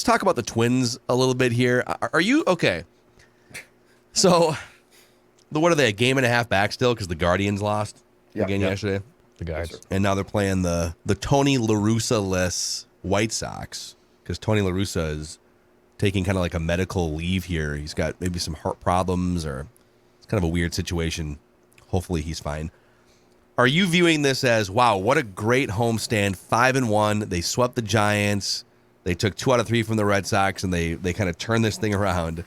talk about the Twins a little bit here. Are you okay? So, what are they? A game and a half back still because the Guardians lost again yesterday. The guys, and now they're playing the Tony La Russa-less White Sox because Tony La Russa is taking kind of like a medical leave here. He's got maybe some heart problems or it's kind of a weird situation. Hopefully he's fine. Are you viewing this as, wow, what a great homestand, 5-1. They swept the Giants. They took 2 out of 3 from the Red Sox, and they kind of turned this thing around.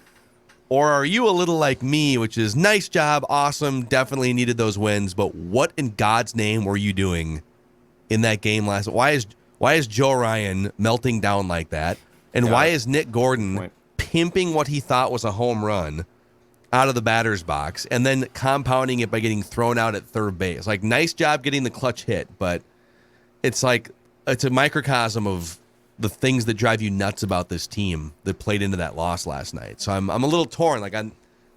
Or are you a little like me, which is nice job, awesome, definitely needed those wins, but what in God's name were you doing in that game last? Why is Joe Ryan melting down like that? And why is Nick Gordon pimping what he thought was a home run out of the batter's box and then compounding it by getting thrown out at third base? Like, nice job getting the clutch hit, but it's like it's a microcosm of the things that drive you nuts about this team that played into that loss last night. So I'm a little torn. Like,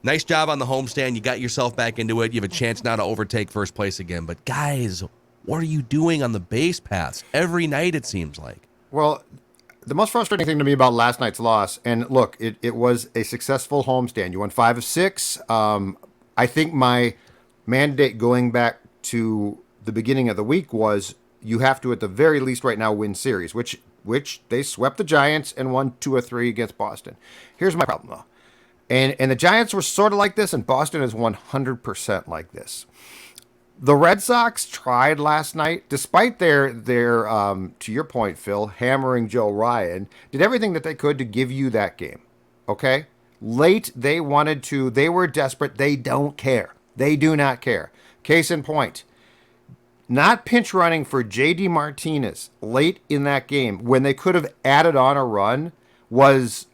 nice job on the homestand. You got yourself back into it. You have a chance now to overtake first place again. But guys, what are you doing on the base paths every night? It seems like. Well, the most frustrating thing to me about last night's loss, and look, it was a successful homestand. You won 5 of 6. I think my mandate going back to the beginning of the week was you have to, at the very least right now, win series, which they swept the Giants and won 2 of 3 against Boston. Here's my problem, though. And the Giants were sort of like this, and Boston is 100% like this. The Red Sox tried last night, despite their to your point, Phil, hammering Joe Ryan, did everything that they could to give you that game, okay? Late, they wanted to. They were desperate. They don't care. They do not care. Case in point. Not pinch running for J.D. Martinez late in that game when they could have added on a run was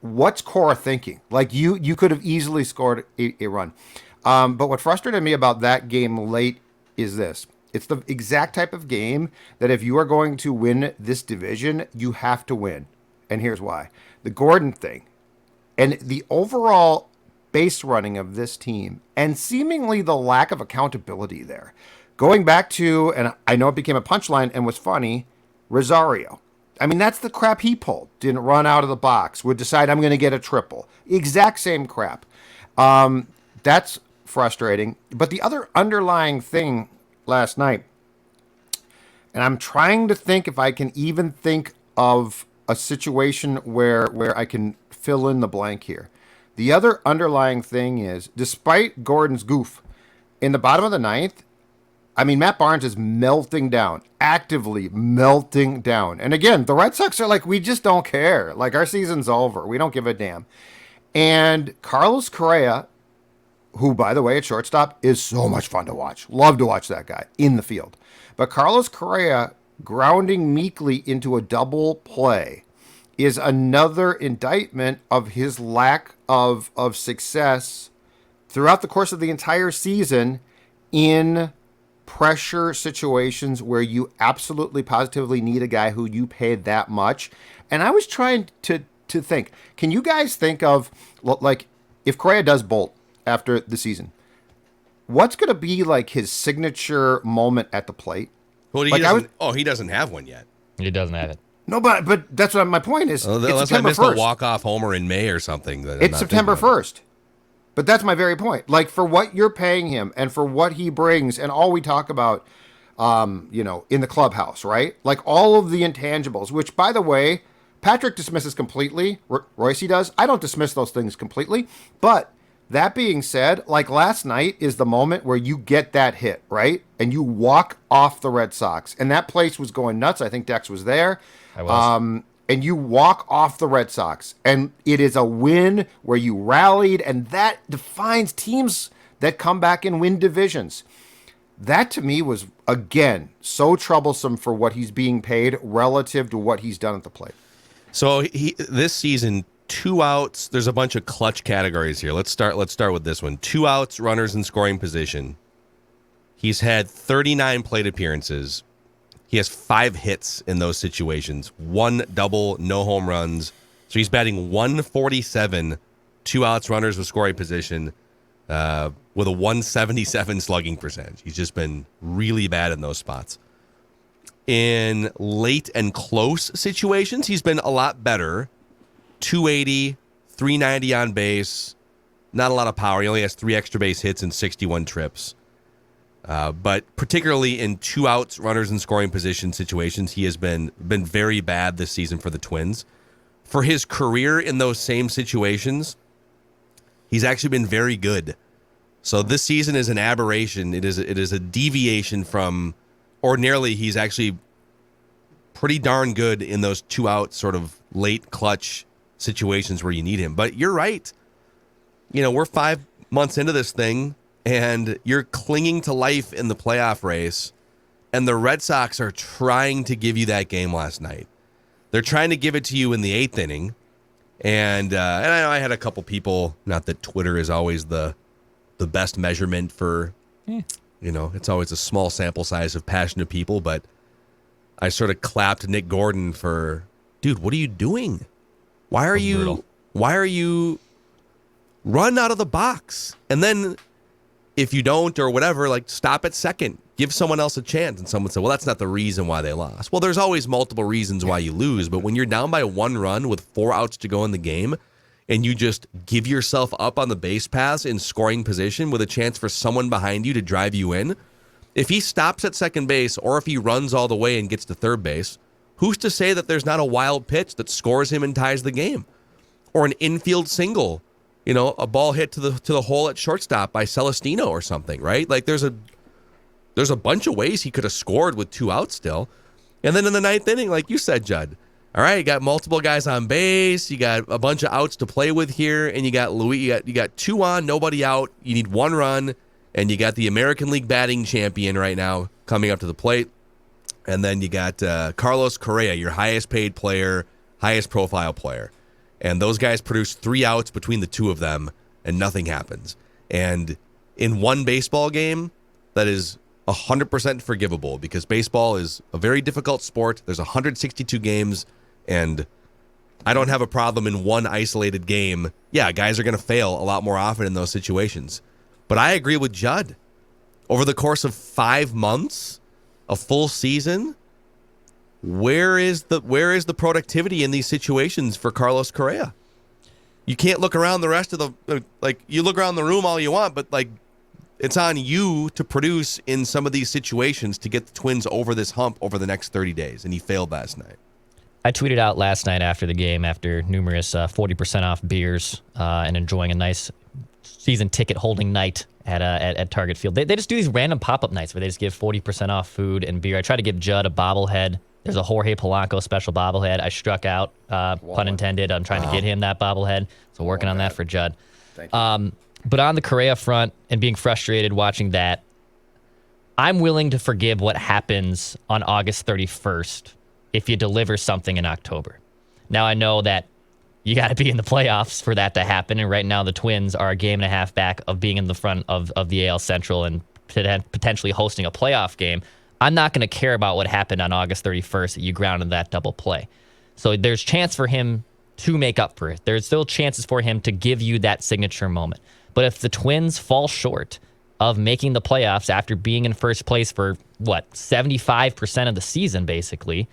what's Cora thinking? Like you could have easily scored a run. But what frustrated me about that game late is this. It's the exact type of game that if you are going to win this division, you have to win. And here's why. The Gordon thing and the overall base running of this team and seemingly the lack of accountability there. Going back to, and I know it became a punchline and was funny, Rosario. I mean, that's the crap he pulled. Didn't run out of the box. Would decide I'm going to get a triple. Exact same crap. That's frustrating. But the other underlying thing last night, and I'm trying to think if I can even think of a situation where I can fill in the blank here. The other underlying thing is, despite Gordon's goof, in the bottom of the ninth, I mean, Matt Barnes is melting down, actively melting down. And again, the Red Sox are like, we just don't care. Like, our season's over. We don't give a damn. And Carlos Correa, who, by the way, at shortstop, is so much fun to watch. Love to watch that guy in the field. But Carlos Correa grounding meekly into a double play is another indictment of his lack of success throughout the course of the entire season in pressure situations where you absolutely positively need a guy who you paid that much. And I was trying to think, can you guys think of, like, if Correa does bolt after the season, what's going to be like his signature moment at the plate? Well, he doesn't have one yet. he doesn't have it. No, but that's what my point is. Unless I missed a walk-off homer in May or something. It's September 1st. But that's my very point. Like, for what you're paying him and for what he brings and all we talk about, in the clubhouse, right? Like, all of the intangibles, which, by the way, Patrick dismisses completely. Royce does. I don't dismiss those things completely. But that being said, like, last night is the moment where you get that hit, right? And you walk off the Red Sox. And that place was going nuts. I think Dex was there. I was. And you walk off the Red Sox, and it is a win where you rallied, and that defines teams that come back and win divisions. That, to me, was, again, so troublesome for what he's being paid relative to what he's done at the plate. So this season, 2 outs. There's a bunch of clutch categories here. Let's start with this one. 2 outs, runners in scoring position. He's had 39 plate appearances. He has 5 hits in those situations, 1 double, no home runs. So he's batting 147, 2 outs, runners with scoring position, with a 177 slugging percentage. He's just been really bad in those spots. In late and close situations, he's been a lot better. 280, 390 on base. Not a lot of power. He only has 3 extra base hits and 61 trips. But particularly in 2 outs, runners in scoring position situations, he has been very bad this season for the Twins. For his career in those same situations, he's actually been very good. So this season is an aberration. It is a deviation from ordinarily. He's actually pretty darn good in those 2 out sort of late clutch situations where you need him. But you're right. We're 5 months into this thing, and you're clinging to life in the playoff race, and the Red Sox are trying to give you that game last night. They're trying to give it to you in the 8th inning, and I know I had a couple people, not that Twitter is always the best measurement for, it's always a small sample size of passionate people, but I sort of clapped Nick Gordon for, dude, what are you doing? Why are you run out of the box? And then if you don't or whatever, like stop at second, give someone else a chance. And someone said, well, that's not the reason why they lost. Well, there's always multiple reasons why you lose. But when you're down by 1 run with 4 outs to go in the game and you just give yourself up on the base paths in scoring position with a chance for someone behind you to drive you in, if he stops at second base or if he runs all the way and gets to third base, who's to say that there's not a wild pitch that scores him and ties the game? Or an infield single, a ball hit to the hole at shortstop by Celestino or something, right? Like there's a bunch of ways he could have scored with 2 outs still. And then in the 9th inning, like you said, Judd, all right, you got multiple guys on base, you got a bunch of outs to play with here, and you got you got 2 on, nobody out, you need 1 run, and you got the American League batting champion right now coming up to the plate. And then you got Carlos Correa, your highest paid player, highest profile player. And those guys produce 3 outs between the 2 of them, and nothing happens. And in one baseball game, that is 100% forgivable because baseball is a very difficult sport. There's 162 games, and I don't have a problem in one isolated game. Yeah, guys are going to fail a lot more often in those situations. But I agree with Judd. Over the course of 5 months, a full season, where is the productivity in these situations for Carlos Correa? You can't look around the rest of the you look around the room all you want, but it's on you to produce in some of these situations to get the Twins over this hump over the next 30 days, and he failed last night. I tweeted out last night after the game, after numerous 40% off beers and enjoying a nice season ticket holding night at Target Field. They just do these random pop-up nights where they just give 40% off food and beer. I try to give Judd a bobblehead. There's a Jorge Polanco special bobblehead. I struck out, pun intended. I'm trying to get him that bobblehead. So working on that for Judd. Thank you. But on the Correa front and being frustrated watching that, I'm willing to forgive what happens on August 31st if you deliver something in October. Now, I know that you got to be in the playoffs for that to happen, and right now the Twins are a game and a half back of being in the front of the AL Central and potentially hosting a playoff game. I'm not going to care about what happened on August 31st that you grounded that double play. So there's chance for him to make up for it. There's still chances for him to give you that signature moment. But if the Twins fall short of making the playoffs after being in first place for, 75% of the season, basically,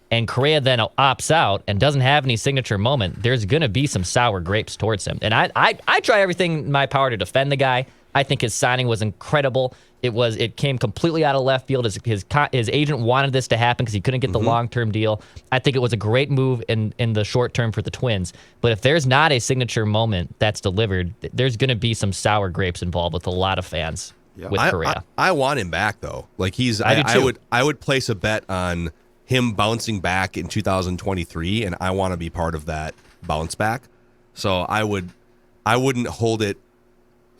and Correa then opts out and doesn't have any signature moment, there's going to be some sour grapes towards him. And I try everything in my power to defend the guy. I think his signing was incredible. It came completely out of left field. His agent wanted this to happen because he couldn't get the long-term deal. I think it was a great move in the short term for the Twins. But if there's not a signature moment that's delivered, there's going to be some sour grapes involved with a lot of fans with Correa. I want him back though. I would place a bet on him bouncing back in 2023, and I want to be part of that bounce back. So I wouldn't hold it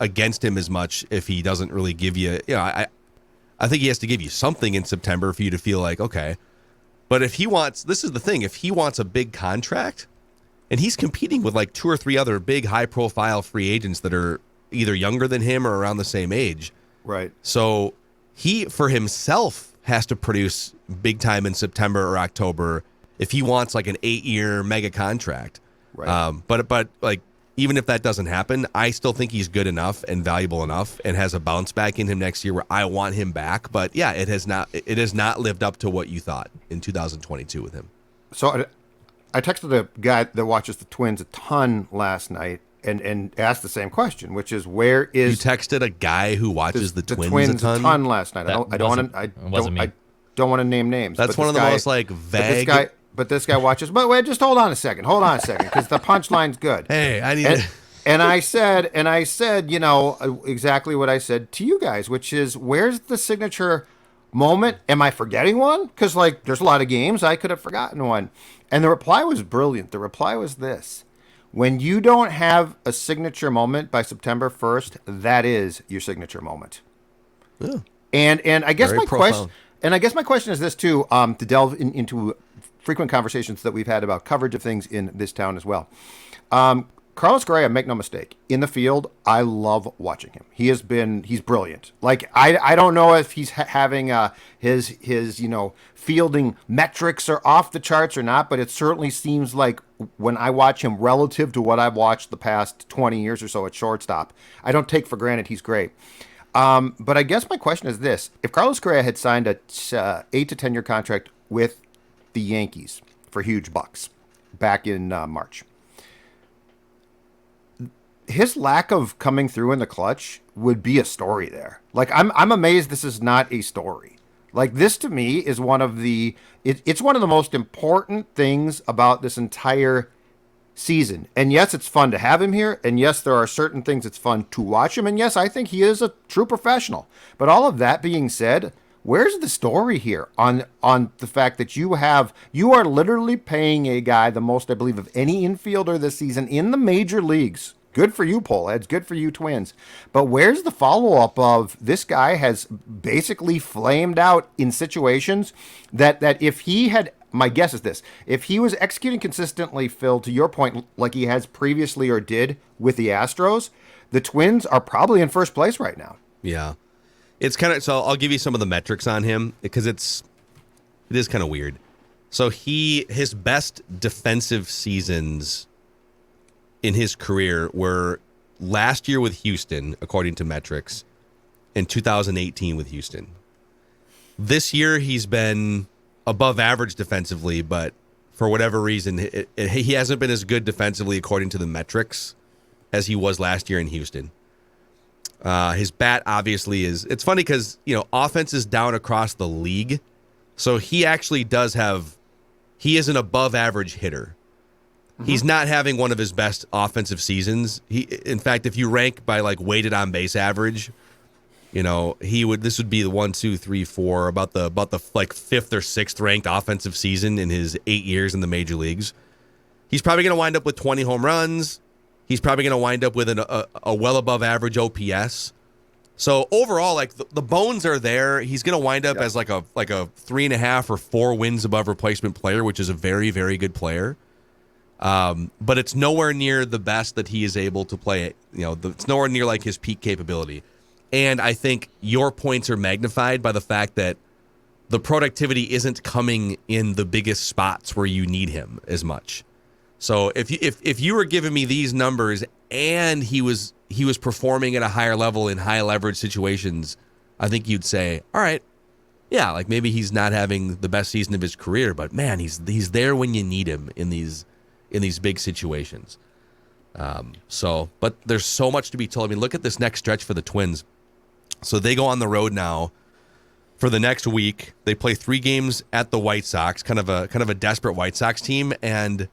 against him as much if he doesn't really give you, I think he has to give you something in September for you to feel like, okay. But if he wants, this is the thing, if he wants a big contract, and he's competing with 2 or 3 other big high profile free agents that are either younger than him or around the same age. Right. So he, for himself, has to produce big time in September or October if he wants an 8-year mega contract. Right. But even if that doesn't happen, I still think he's good enough and valuable enough and has a bounce back in him next year where I want him back. But yeah, it has not lived up to what you thought in 2022 with him. So I texted a guy that watches the Twins a ton last night and asked the same question, which is where is you texted a guy who watches the Twins a ton last night. That I don't want to name names. That's one of the most like vague. But this guy watches. But wait, just hold on a second, because the punchline's good. Hey, I need. And I said, exactly what I said to you guys, which is, where's the signature moment? Am I forgetting one? Because there's a lot of games I could have forgotten one. And the reply was brilliant. The reply was this: when you don't have a signature moment by September 1st, that is your signature moment. Yeah. And I guess Very my profound. question, is this too, to delve into frequent conversations that we've had about coverage of things in this town as well. Carlos Correa, make no mistake, in the field, I love watching him. He's brilliant. I don't know if he's having his fielding metrics are off the charts or not, but it certainly seems like when I watch him relative to what I've watched the past 20 years or so at shortstop, I don't take for granted he's great. But I guess my question is this: if Carlos Correa had signed a 8 to 10 year contract with the Yankees for huge bucks back in March, his lack of coming through in the clutch would be a story there. I'm amazed this is not a story. This to me is one of the it's one of the most important things about this entire season. And yes, it's fun to have him here. And yes, there are certain things it's fun to watch him. And yes, I think he is a true professional. But all of that being said, where's the story here on the fact that you are literally paying a guy the most, I believe, of any infielder this season in the major leagues? Good for you, Poleheads. Good for you, Twins. But where's the follow-up of this guy has basically flamed out in situations that if he had, my guess is this, if he was executing consistently, Phil, to your point, like he has previously or did with the Astros, the Twins are probably in first place right now. Yeah. It's kind of, so I'll give you some of the metrics on him because it is kind of weird. So his best defensive seasons in his career were last year with Houston, according to metrics, and 2018 with Houston. This year, he's been above average defensively, but for whatever reason, he hasn't been as good defensively, according to the metrics, as he was last year in Houston. His bat, obviously, it's funny because, offense is down across the league. So he actually he is an above average hitter. He's not having one of his best offensive seasons. In fact, if you rank by weighted on base average, this would be the 1, 2, 3, 4, about the fifth or sixth ranked offensive season in his 8 years in the major leagues. He's probably going to wind up with 20 home runs. He's probably going to wind up with a well above average OPS. So overall, the bones are there. He's going to wind up as a 3.5 or 4 wins above replacement player, which is a very, very good player. But it's nowhere near the best that he is able to play. It's nowhere near his peak capability. And I think your points are magnified by the fact that the productivity isn't coming in the biggest spots where you need him as much. So if you were giving me these numbers and he was performing at a higher level in high leverage situations, I think you'd say, all right, yeah, maybe he's not having the best season of his career, but man, he's there when you need him in these big situations. But there's so much to be told. I mean, look at this next stretch for the Twins. So they go on the road now for the next week. They play 3 games at the White Sox, kind of a desperate White Sox team, and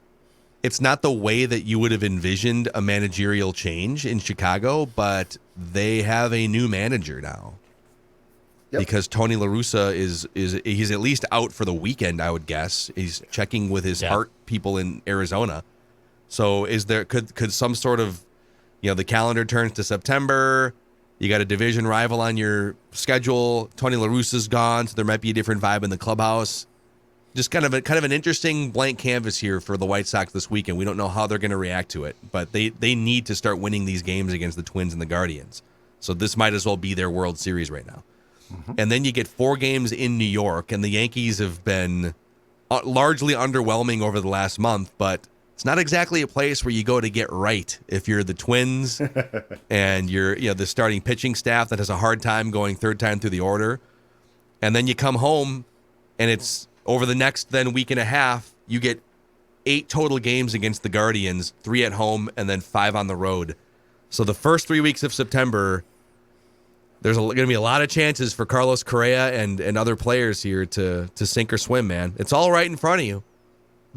it's not the way that you would have envisioned a managerial change in Chicago, but they have a new manager now. Yep. Because Tony La Russa he's at least out for the weekend, I would guess. He's checking with his heart people in Arizona. So could some sort of, the calendar turns to September, you got a division rival on your schedule, Tony La Russa's gone, so there might be a different vibe in the clubhouse. Just kind of an interesting blank canvas here for the White Sox this weekend. We don't know how they're going to react to it, but they need to start winning these games against the Twins and the Guardians. So this might as well be their World Series right now. Mm-hmm. And then you get 4 games in New York, and the Yankees have been largely underwhelming over the last month, but It's not exactly a place where you go to get right if you're the Twins and you're the starting pitching staff that has a hard time going third time through the order. And then you come home and it's over the next then week and a half, you get 8 total games against the Guardians, 3 at home and then 5 on the road. So the first 3 weeks of September, there's going to be a lot of chances for Carlos Correa and other players here to sink or swim, man. It's all right in front of you.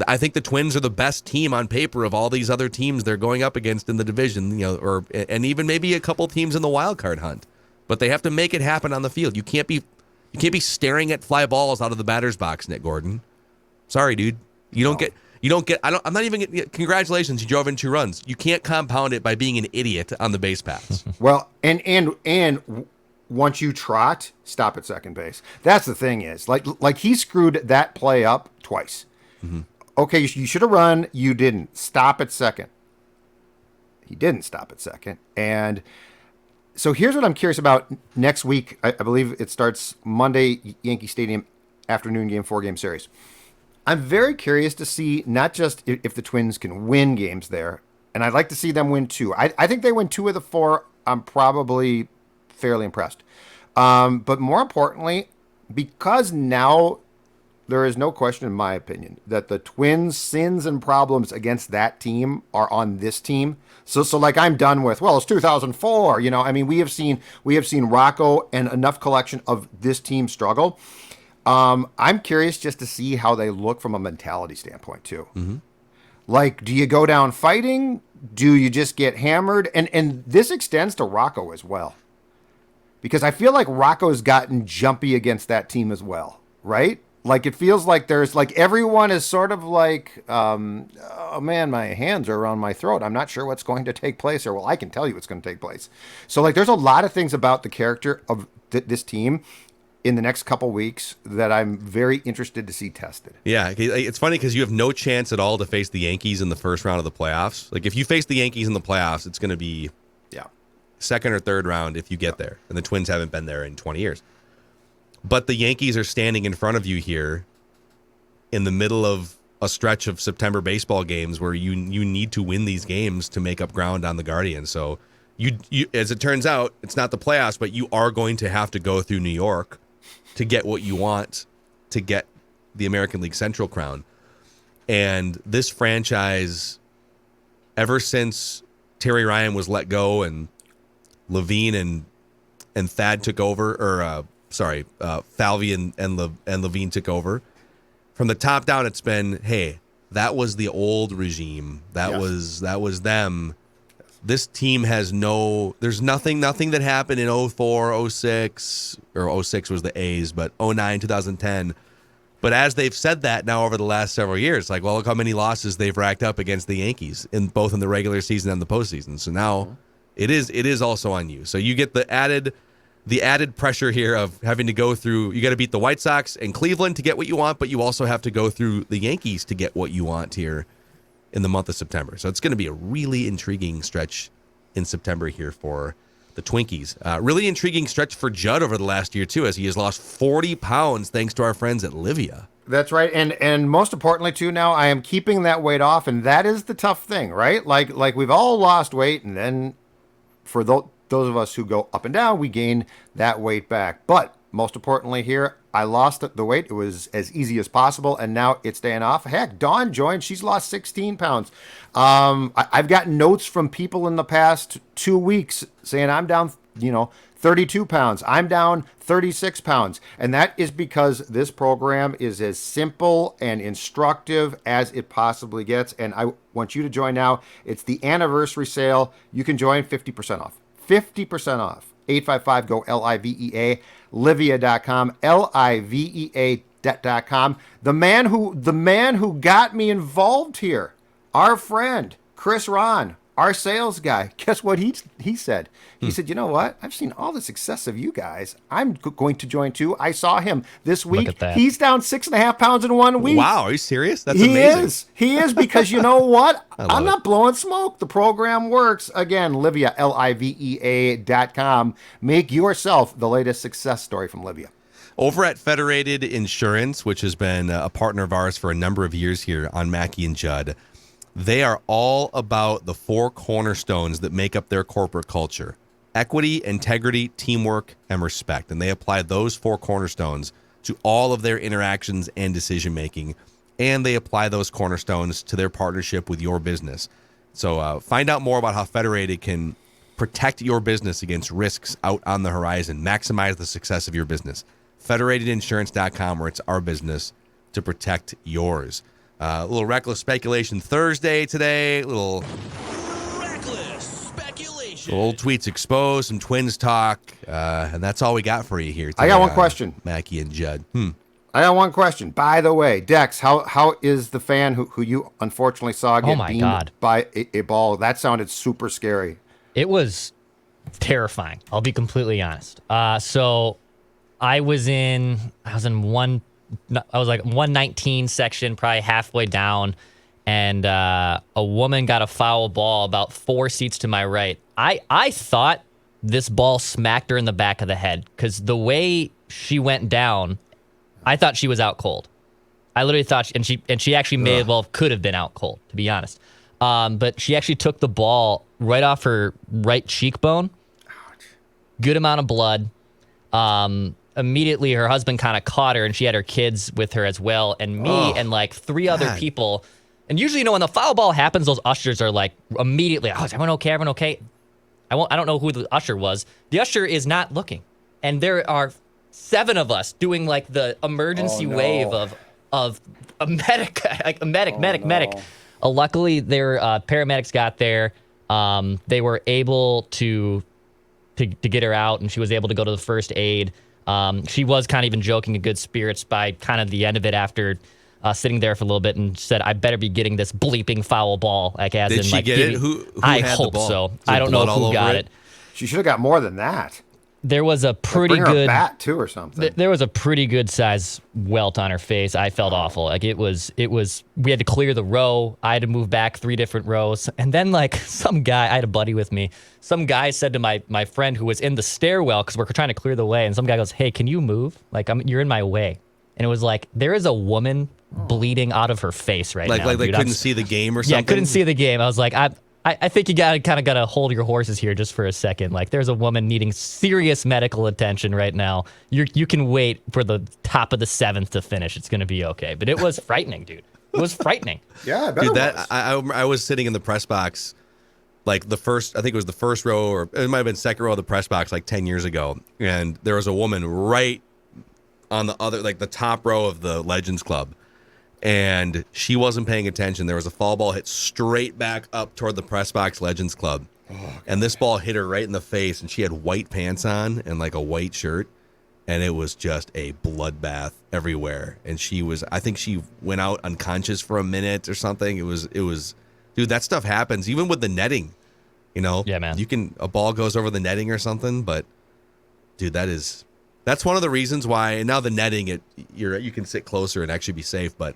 I think the Twins are the best team on paper of all these other teams they're going up against in the division, and even maybe a couple teams in the wild card hunt. But they have to make it happen on the field. You can't be staring at fly balls out of the batter's box, Nick Gordon. Sorry, dude. I'm not even getting, congratulations, you drove in 2 runs. You can't compound it by being an idiot on the base paths. Well, and once you trot, stop at second base. That's the thing is, like he screwed that play up twice. Mm-hmm. Okay, you should have run. You didn't. Stop at second. He didn't stop at second. And so here's what I'm curious about next week. I believe it starts Monday, Yankee Stadium, afternoon game, 4-game series. I'm very curious to see not just if the Twins can win games there, and I'd like to see them win 2. I think they win 2 of the 4. I'm probably fairly impressed. But more importantly, because now there is no question, in my opinion, that the Twins' sins and problems against that team are on this team. So like I'm done with, well, it's 2004. I mean, we have seen Rocco and enough collection of this team struggle. I'm curious just to see how they look from a mentality standpoint too. Mm-hmm. Like, do you go down fighting? Do you just get hammered? And this extends to Rocco as well, because I feel like Rocco's gotten jumpy against that team as well, right? Like, it feels like there's like everyone is sort of like, oh man, my hands are around my throat. I'm not sure what's going to take place, or well, I can tell you what's going to take place. So like, there's a lot of things about the character of this team in the next couple weeks that I'm very interested to see tested. Yeah, it's funny because you have no chance at all to face the Yankees in the first round of the playoffs. Like, if you face the Yankees in the playoffs, it's going to be second or third round if you get there. And the Twins haven't been there in 20 years. But the Yankees are standing in front of you here in the middle of a stretch of September baseball games where you need to win these games to make up ground on the Guardians. So you as it turns out, it's not the playoffs, but you are going to have to go through New York to get what you want, to get the American League Central crown. And this franchise, ever since Terry Ryan was let go and Levine and Thad took over, or Falvey and Levine took over, from the top down, it's been, hey, that was the old regime. That was them. This team has there's nothing that happened in 04, 06, or 06 was the A's, but 09, 2010. But as they've said that now over the last several years, like, well, look how many losses they've racked up against the Yankees in both in the regular season and the postseason. So now it is also on you. So you get the added pressure here of having to go through, you got to beat the White Sox and Cleveland to get what you want, but you also have to go through the Yankees to get what you want here in the month of September. So it's going to be a really intriguing stretch in September here for the Twinkies. Really intriguing stretch for Judd over the last year too, as he has lost 40 pounds thanks to our friends at Livia. That's right. And most importantly too, now I am keeping that weight off, and that is the tough thing, right? Like we've all lost weight, and then for those of us who go up and down, we gain that weight back. But most importantly here, I lost the weight. It was as easy as possible, and now it's staying off. Heck, Dawn joined. She's lost 16 pounds. I've gotten notes from people in the past 2 weeks saying I'm down, 32 pounds. I'm down 36 pounds. And that is because this program is as simple and instructive as it possibly gets. And I want you to join now. It's the anniversary sale. You can join 50% off. 50% off. 855-GO LIVEA, Livea.com, LIVEA.com. The man who got me involved here, our friend, Chris Ron, our sales guy, guess what he said? He said, you know what? I've seen all the success of you guys. I'm going to join too. I saw him this week. Look at that. He's down 6.5 pounds in 1 week. Wow, are you serious? That's amazing. He is because you know what? I'm not blowing smoke. The program works. Again, Livea, LIVEA.com. Make yourself the latest success story from Livea. Over at Federated Insurance, which has been a partner of ours for a number of years here on Mackey and Judd, They are all about the 4 cornerstones that make up their corporate culture: equity, integrity, teamwork, and respect. And they apply those 4 cornerstones to all of their interactions and decision making. And they apply those cornerstones to their partnership with your business. So find out more about how Federated can protect your business against risks out on the horizon, maximize the success of your business. Federatedinsurance.com, where it's our business to protect yours. A little Reckless Speculation Thursday today. Little Reckless Speculation. old tweets exposed, some Twins talk, and that's all we got for you here today. I got one question. Mackie and Judd. I got one question. By the way, Dex, how is the fan who you unfortunately saw get my beamed God. by a ball? That sounded super scary. It was terrifying. I'll be completely honest. So I was like 119 section, probably halfway down, and a woman got a foul ball about 4 seats to my right. I thought this ball smacked her in the back of the head because the way she went down, I thought she was out cold. I literally thought, and she actually may well could have been out cold, to be honest. But she actually took the ball right off her right cheekbone. Ouch. Good amount of blood. Immediately, her husband kind of caught her, and she had her kids with her as well, and me and like 3 other people. And usually, when the foul ball happens, those ushers are like immediately, "Oh, is everyone okay? Everyone okay?" I don't know who the usher was. The usher is not looking, and there are 7 of us doing like the emergency wave of a medic, like a medic. Luckily, their paramedics got there. They were able to get her out, and she was able to go to the first aid. She was kind of even joking in good spirits by kind of the end of it after sitting there for a little bit and said, "I better be getting this bleeping foul ball." Like, as Did in, she like, get it? Who I had the hope ball? so. Was there I don't know blood all who over got it? it. She should have got more than that. There was a pretty Bring her a good bat too, or something. There was a pretty good size welt on her face. I felt awful. Like it was. We had to clear the row. I had to move back 3 different rows, and then like some guy, I had a buddy with me. Some guy said to my friend who was in the stairwell because we're trying to clear the way, and some guy goes, "Hey, can you move? Like you're in my way." And it was like there is a woman bleeding out of her face right now. Like they dude. couldn't see the game or something? Yeah, couldn't see the game. I was like, I think you kind of got to hold your horses here just for a second. Like, there's a woman needing serious medical attention right now. You can wait for the top of the 7th to finish. It's going to be okay. But it was frightening, dude. It was frightening. Yeah, I bet Dude, it was. I was sitting in the press box, like I think it was the first row, or it might have been second row of the press box, like 10 years ago. And there was a woman right on the other, like the top row of the Legends Club. And she wasn't paying attention. There was a foul ball hit straight back up toward the press box Legends Club. And this ball hit her right in the face, and she had white pants on and like a white shirt. And it was just a bloodbath everywhere. And I think she went out unconscious for a minute or something. It was, dude, that stuff happens even with the netting, Yeah, man. A ball goes over the netting or something, but dude, that's one of the reasons why. And now the netting, you can sit closer and actually be safe, but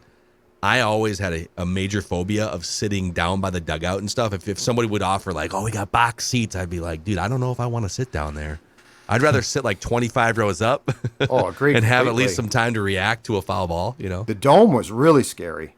I always had a major phobia of sitting down by the dugout and stuff. If somebody would offer like, "Oh, we got box seats," I'd be like, "Dude, I don't know if I want to sit down there. I'd rather sit like 25 rows up." Oh, agreed. And have at completely. least some time to react to a foul ball, The dome was really scary.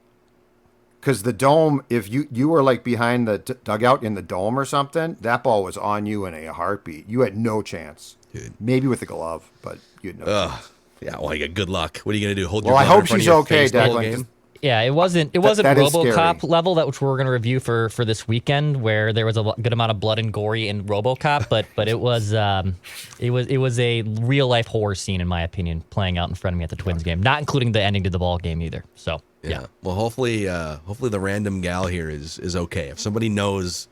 Because the dome, if you were like behind the dugout in the dome or something, that ball was on you in a heartbeat. You had no chance. Dude. Maybe with a glove, but you had no chance. Yeah, well, good luck. What are you gonna do? Hold Well, your I glove in hope front of she's your okay, face the whole Declan. game? Just- Yeah, it wasn't that is RoboCop scary. level, that which we're going to review for this weekend, where there was a good amount of blood and gory in RoboCop, but it was a real life horror scene in my opinion, playing out in front of me at the Twins game, not including the ending to the ball game either. So yeah. Well, hopefully the random gal here is okay. If somebody knows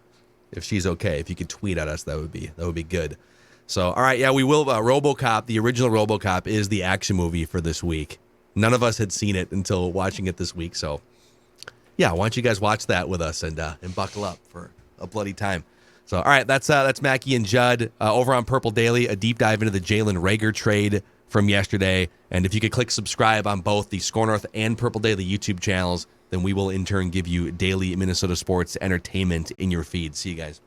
if she's okay, if you could tweet at us, that would be good. So, all right, yeah, we will. RoboCop, the original RoboCop, is the action movie for this week. None of us had seen it until watching it this week. So, yeah, why don't you guys watch that with us and buckle up for a bloody time. So, all right, that's Mackie and Judd over on Purple Daily, a deep dive into the Jalen Reagor trade from yesterday. And if you could click subscribe on both the SKOR North and Purple Daily YouTube channels, then we will in turn give you daily Minnesota sports entertainment in your feed. See you guys.